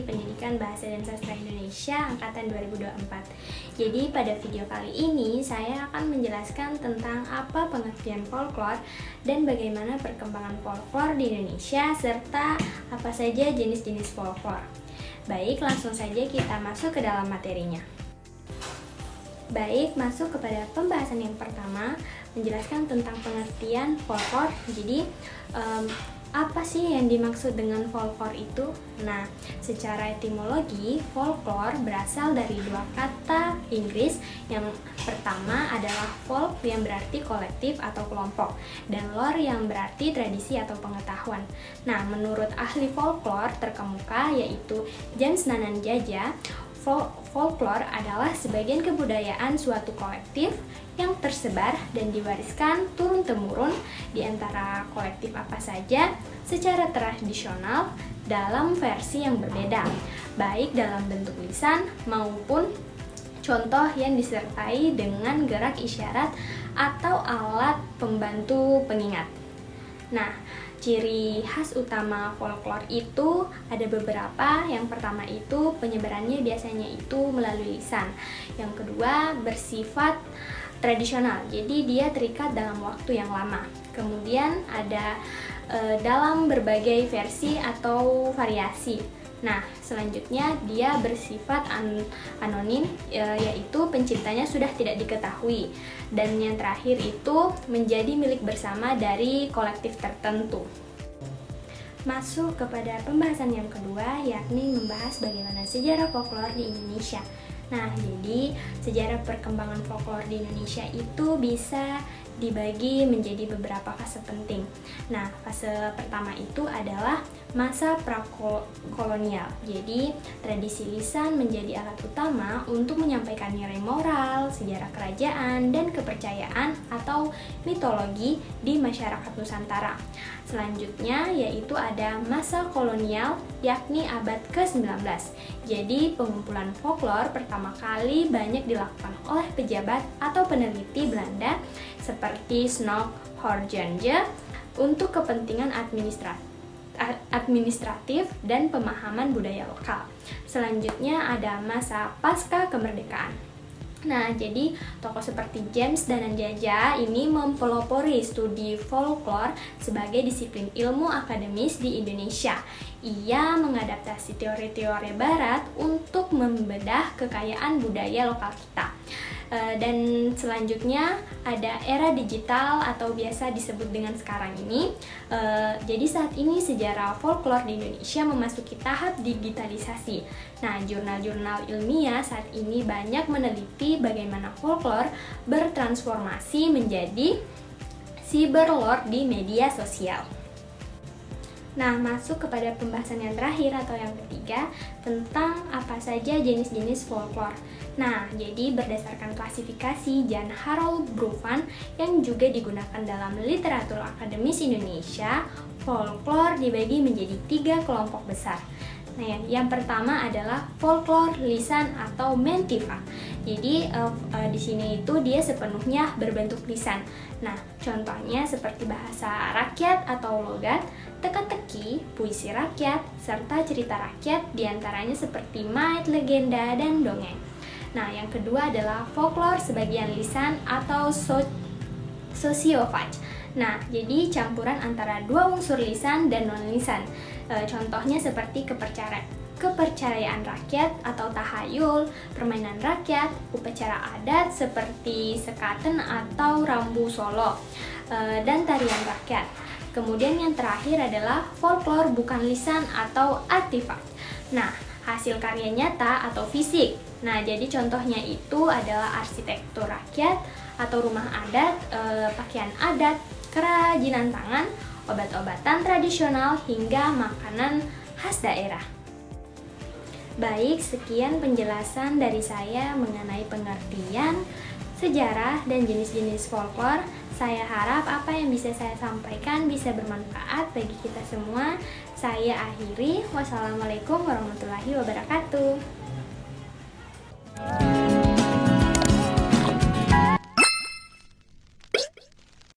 Pendidikan Bahasa dan Sastra Indonesia Angkatan 2024. Jadi pada video kali ini saya akan menjelaskan tentang apa pengertian folklore dan bagaimana perkembangan folklore di Indonesia serta apa saja jenis-jenis folklore. Baik, langsung saja kita masuk ke dalam materinya. Baik, masuk kepada pembahasan yang pertama, menjelaskan tentang pengertian folklore. Jadi, apa sih yang dimaksud dengan folklore itu? Nah, secara etimologi, folklore berasal dari dua kata Inggris. Yang pertama adalah folk yang berarti kolektif atau kelompok, dan lore yang berarti tradisi atau pengetahuan. Nah, menurut ahli folklore terkemuka yaitu James Nananjaja, folklore adalah sebagian kebudayaan suatu kolektif yang tersebar dan diwariskan turun-temurun di antara kolektif apa saja secara tradisional dalam versi yang berbeda, baik dalam bentuk lisan maupun contoh yang disertai dengan gerak isyarat atau alat pembantu pengingat. Nah, ciri khas utama folklore itu ada beberapa. Yang pertama itu penyebarannya biasanya itu melalui lisan. Yang kedua bersifat tradisional, jadi dia terikat dalam waktu yang lama. Kemudian ada dalam berbagai versi atau variasi. Nah, selanjutnya dia bersifat anonim, yaitu penciptanya sudah tidak diketahui. Dan yang terakhir itu menjadi milik bersama dari kolektif tertentu. Masuk kepada pembahasan yang kedua, yakni membahas bagaimana sejarah folklore di Indonesia. Nah, jadi sejarah perkembangan folklore di Indonesia itu bisa dibagi menjadi beberapa fase penting. Nah, fase pertama itu adalah masa prakolonial. Jadi, tradisi lisan menjadi alat utama untuk menyampaikan nilai moral, sejarah kerajaan, dan kepercayaan atau mitologi di masyarakat Nusantara. Selanjutnya yaitu ada masa kolonial, yakni abad ke-19. Jadi, pengumpulan folklore pertama kali banyak dilakukan oleh pejabat atau peneliti Belanda seperti Snoek Horgenje untuk kepentingan administratif dan pemahaman budaya lokal. Selanjutnya ada masa pasca kemerdekaan. Nah, jadi tokoh seperti James Nananjaja ini mempelopori studi folklore sebagai disiplin ilmu akademis di Indonesia. Ia mengadaptasi teori-teori barat untuk membedah kekayaan budaya lokal kita. Dan selanjutnya ada era digital atau biasa disebut dengan sekarang ini. Jadi saat ini sejarah folklore di Indonesia memasuki tahap digitalisasi. Nah, jurnal-jurnal ilmiah saat ini banyak meneliti bagaimana folklore bertransformasi menjadi cyberlore di media sosial. Nah, masuk kepada pembahasan yang terakhir atau yang ketiga tentang apa saja jenis-jenis folklore. Nah, jadi berdasarkan klasifikasi Jan Harold Brouvan yang juga digunakan dalam literatur akademis Indonesia, folklore dibagi menjadi 3 kelompok besar. Nah, yang pertama adalah folklore lisan atau mentiva. Jadi di sini itu dia sepenuhnya berbentuk lisan. Nah, contohnya seperti bahasa rakyat atau logat, teka-teki, puisi rakyat, serta cerita rakyat, diantaranya seperti mait, legenda, dan dongeng. Nah, yang kedua adalah folklore sebagian lisan atau sociophage. Nah, jadi campuran antara dua unsur lisan dan non-lisan. Contohnya seperti kepercayaan rakyat atau tahayul, permainan rakyat, upacara adat seperti sekaten atau rambu solo, dan tarian rakyat. Kemudian yang terakhir adalah folklore bukan lisan atau artefak. Nah, hasil karya nyata atau fisik. Nah, jadi contohnya itu adalah arsitektur rakyat atau rumah adat, pakaian adat, kerajinan tangan, obat-obatan tradisional, hingga makanan khas daerah. Baik, sekian penjelasan dari saya mengenai pengertian, sejarah, dan jenis-jenis folklore. Saya harap apa yang bisa saya sampaikan bisa bermanfaat bagi kita semua. Saya akhiri. Wassalamualaikum warahmatullahi wabarakatuh.